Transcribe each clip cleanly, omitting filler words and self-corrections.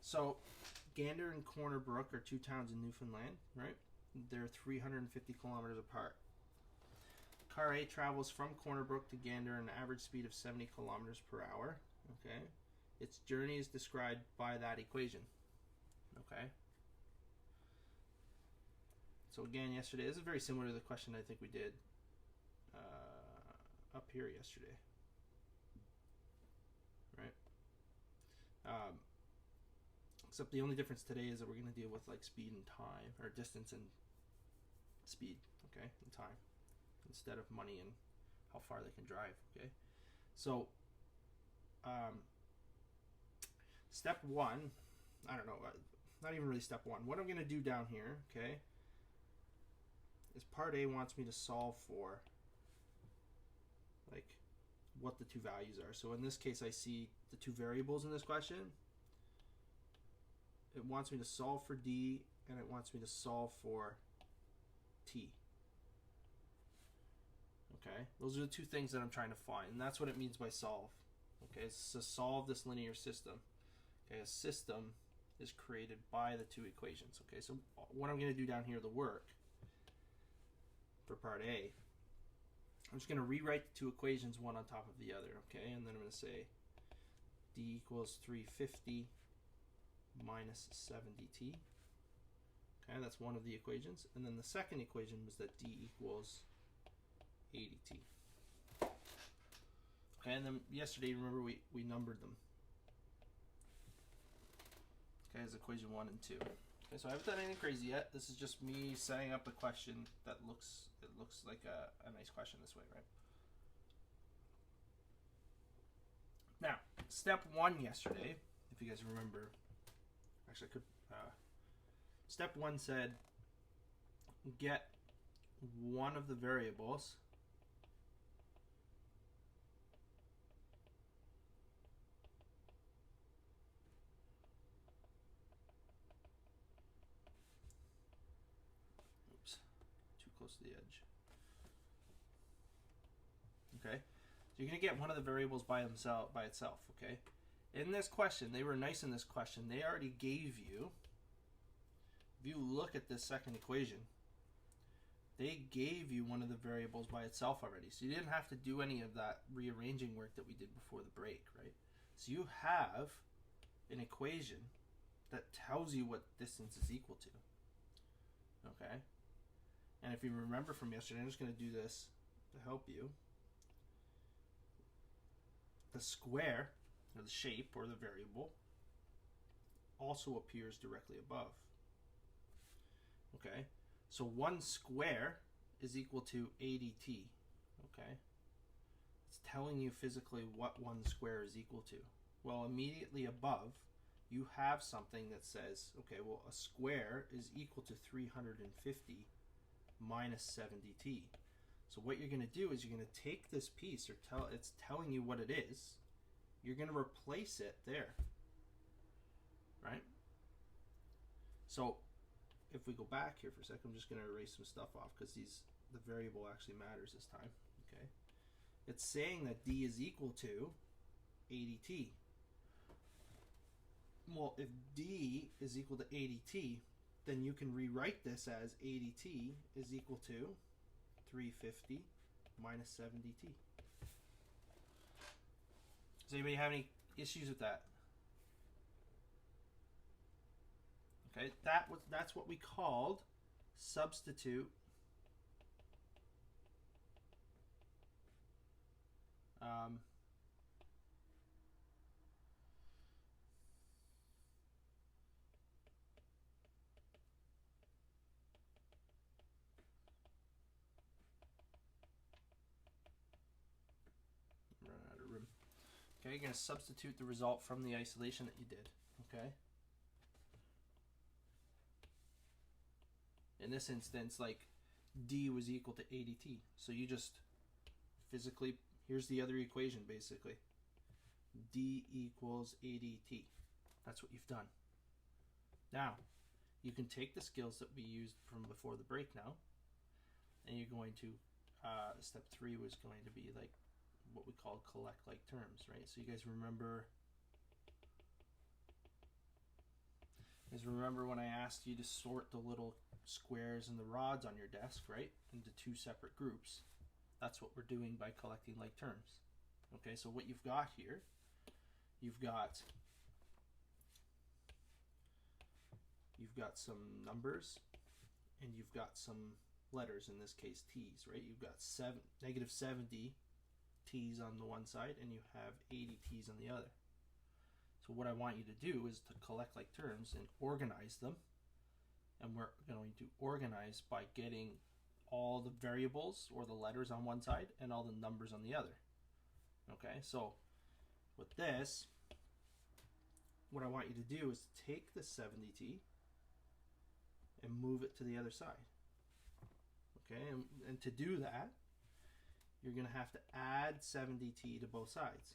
So Gander and Corner Brook are two towns in Newfoundland, right? They're 350 kilometers apart. Car A travels from Corner Brook to Gander at an average speed of 70 kilometers per hour. Okay. Its journey is described by that equation. Okay. So again, yesterday, this is very similar to the question I think we did up here yesterday. Right? Except the only difference today is that we're going to deal with like speed and time, or distance and speed, okay, and time, instead of money and how far they can drive, okay? So, step one, I don't know, not even really step one. What I'm going to do down here, okay, is part A wants me to solve for, like, what the two values are. So in this case, I see the two variables in this question. It wants me to solve for D, and it wants me to solve for T. Okay, those are the two things that I'm trying to find, and that's what it means by solve. Okay, it's to solve this linear system. Okay, a system is created by the two equations. Okay, so what I'm going to do down here, the work for part A, I'm just going to rewrite the two equations one on top of the other. Okay, and then I'm going to say D equals 350 minus 70t. Okay, that's one of the equations. And then the second equation was that D equals 80t. Okay, and then yesterday, remember, we numbered them. Okay, as equation 1 and 2. Okay, so I haven't done anything crazy yet. This is just me setting up a question that looks like a nice question this way, right? Now, step 1 yesterday, if you guys remember, actually I could, step 1 said get one of the variables too close to the edge. Okay, so you're going to get one of the variables by itself, okay? In this question, they were nice in this question. They already gave you, if you look at this second equation, they gave you one of the variables by itself already. So you didn't have to do any of that rearranging work that we did before the break, right? So you have an equation that tells you what distance is equal to. Okay? And if you remember from yesterday, I'm just going to do this to help you. The square, or the shape, or the variable, also appears directly above. Okay? So 1 square is equal to 80t. Okay? It's telling you physically what 1 square is equal to. Well, immediately above, you have something that says, okay, well, a square is equal to 350 minus 70t. So what you're going to do is you're going to take this piece, it's telling you what it is. You're going to replace it there. Right? So if we go back here for a second, I'm just going to erase some stuff off because the variable actually matters this time. Okay? It's saying that D is equal to 80t. Well, if D is equal to 80t, then you can rewrite this as 80t is equal to 350 minus 70t. Does anybody have any issues with that? Okay, that's what we called substitute run out of room. Okay, you're going to substitute the result from the isolation that you did. Okay. In this instance, like, D was equal to 80t. So you just physically, here's the other equation basically. D equals 80t. That's what you've done. Now, you can take the skills that we used from before the break now, and you're going to, step 3 was going to be like what we call collect like terms, right? So you guys remember is remember when I asked you to sort the little squares and the rods on your desk, right, into two separate groups. That's what we're doing by collecting like terms. Okay, so what you've got here, you've got some numbers and you've got some letters, in this case t's, right? You've got negative 70 t's on the one side and you have 80 t's on the other. So what I want you to do is to collect like terms and organize them. And we're going to organize by getting all the variables or the letters on one side and all the numbers on the other. Okay, so with this, what I want you to do is take the 70t and move it to the other side. Okay, and to do that, you're going to have to add 70t to both sides.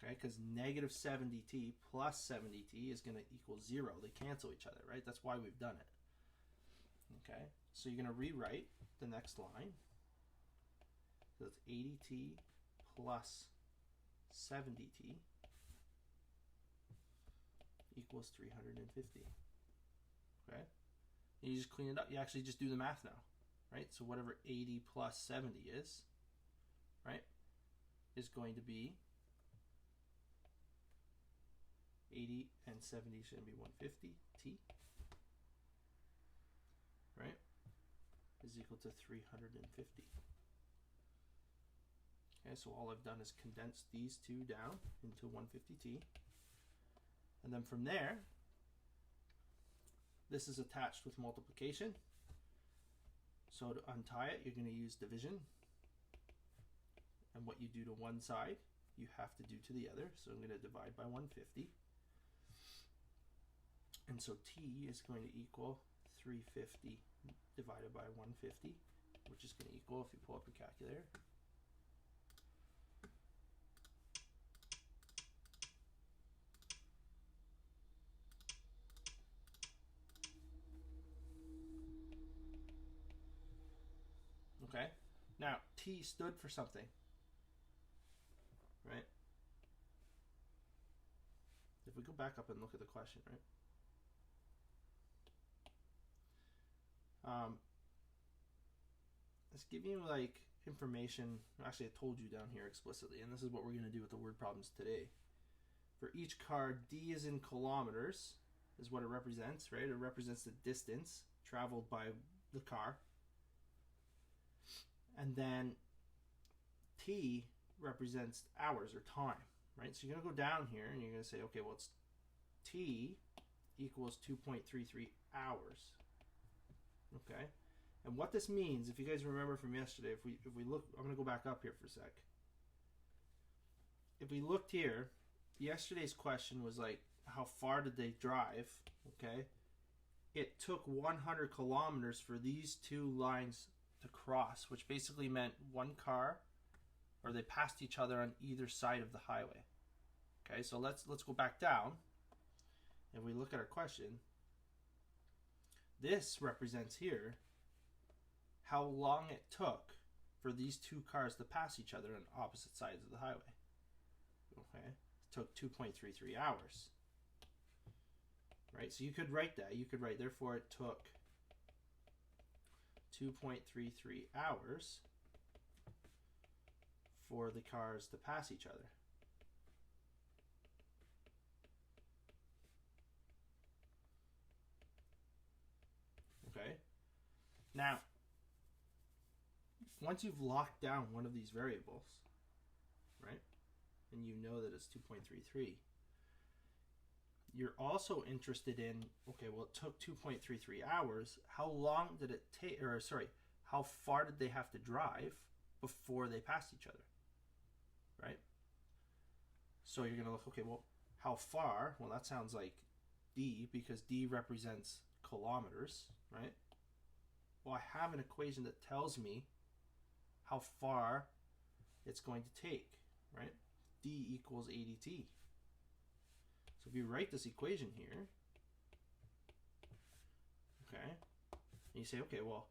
Okay, because negative 70t plus 70t is going to equal 0. They cancel each other, right? That's why we've done it. Okay, so you're going to rewrite the next line. So it's 80t plus 70t equals 350. Okay, and you just clean it up. You actually just do the math now, right? So whatever 80 plus 70 is, right, is going to be 80 and 70 is going to be 150 t, right, is equal to 350. Okay, so all I've done is condense these two down into 150t. And then from there, this is attached with multiplication. So to untie it, you're going to use division. And what you do to one side, you have to do to the other. So I'm going to divide by 150. And so t is going to equal 350 divided by 150, which is going to equal, if you pull up your calculator, okay, now t stood for something, right? If we go back up and look at the question, right? It's giving you like information. Actually, I told you down here explicitly, and this is what we're going to do with the word problems today. For each car, d is in kilometers, is what it represents, right? It represents the distance traveled by the car. And then t represents hours or time, right? So you're going to go down here and you're going to say, okay, well, it's t equals 2.33 hours. Okay, and what this means, if you guys remember from yesterday, if we look, I'm going to go back up here for a sec. If we looked here, yesterday's question was like, how far did they drive? Okay, it took 100 kilometers for these two lines to cross, which basically meant one car, or they passed each other on either side of the highway. Okay, so let's go back down, and we look at our question. This represents here how long it took for these two cars to pass each other on opposite sides of the highway. Okay, it took 2.33 hours. Right, so you could write that. You could write, therefore it took 2.33 hours for the cars to pass each other. Okay, now once you've locked down one of these variables, right, and you know that it's 2.33, you're also interested in, okay, well, it took 2.33 hours. How long did it take, or sorry, how far did they have to drive before they passed each other, right? So you're going to look, okay, well, how far? Well, that sounds like d, because d represents kilometers, right? Well, I have an equation that tells me how far it's going to take, right? D equals 80t. So if you write this equation here, okay, and you say, okay, well,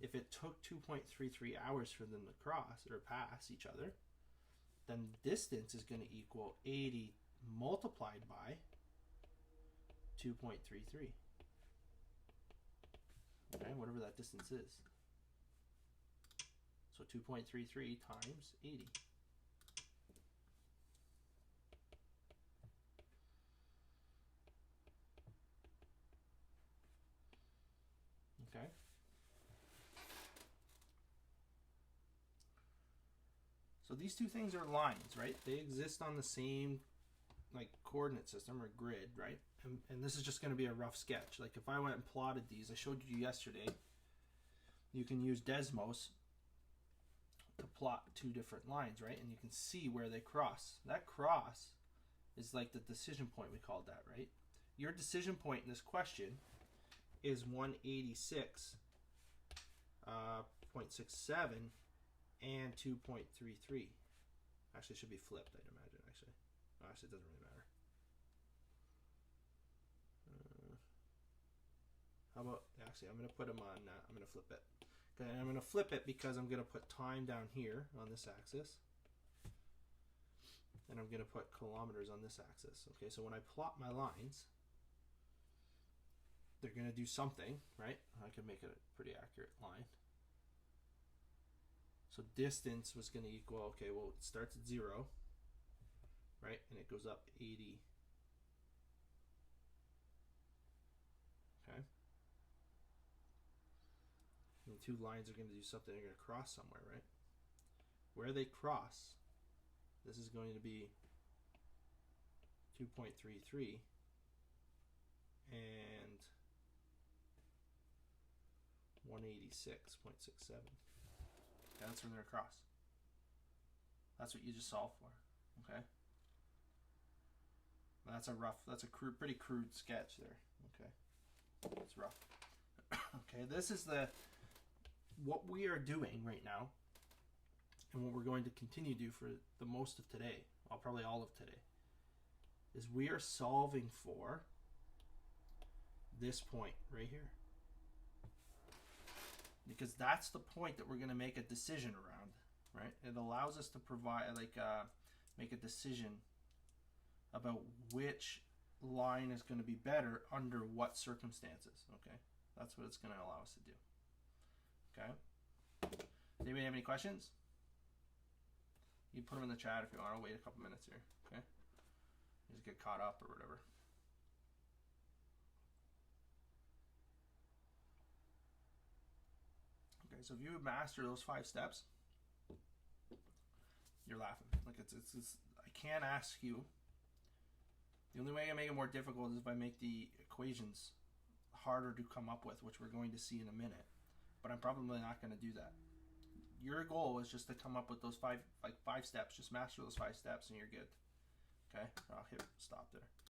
if it took 2.33 hours for them to cross or pass each other, then the distance is going to equal 80 multiplied by 2.33. Okay, whatever that distance is. So 2.33 times 80. Okay. So these two things are lines, right? They exist on the same like coordinate system or grid, right? And this is just going to be a rough sketch. Like if I went and plotted these, I showed you yesterday, you can use Desmos to plot two different lines, right? And you can see where they cross. That cross is like the decision point, we called that, right? Your decision point in this question is 186.67 and 2.33. Actually, it should be flipped, I'd imagine, actually. No, actually, it doesn't really matter. How about, actually, I'm going to put them on, I'm going to flip it. Okay, and I'm going to flip it because I'm going to put time down here on this axis. And I'm going to put kilometers on this axis. Okay, so when I plot my lines, they're going to do something, right? I can make it a pretty accurate line. So distance was going to equal, okay, well, it starts at 0, right? And it goes up 80. Okay. And the two lines are going to do something. They're going to cross somewhere, right? Where they cross, this is going to be 2.33 and 186.67. That's where they're across. That's what you just solved for. Okay. That's a rough. That's a pretty crude sketch there. Okay. It's rough. Okay. This is what we are doing right now, and what we're going to continue to do for the most of today. Well, probably all of today. Is we are solving for this point right here. Because that's the point that we're going to make a decision around, right? It allows us to provide, make a decision about which line is going to be better under what circumstances, okay? That's what it's going to allow us to do, okay? Does anybody have any questions? You can put them in the chat if you want. I'll wait a couple minutes here, okay? Just get caught up or whatever. Okay, so if you master those 5 steps, you're laughing. Like it's I can't ask you. The only way I make it more difficult is if I make the equations harder to come up with, which we're going to see in a minute. But I'm probably not going to do that. Your goal is just to come up with those 5 steps. Just master those 5 steps, and you're good. Okay, I'll hit stop there.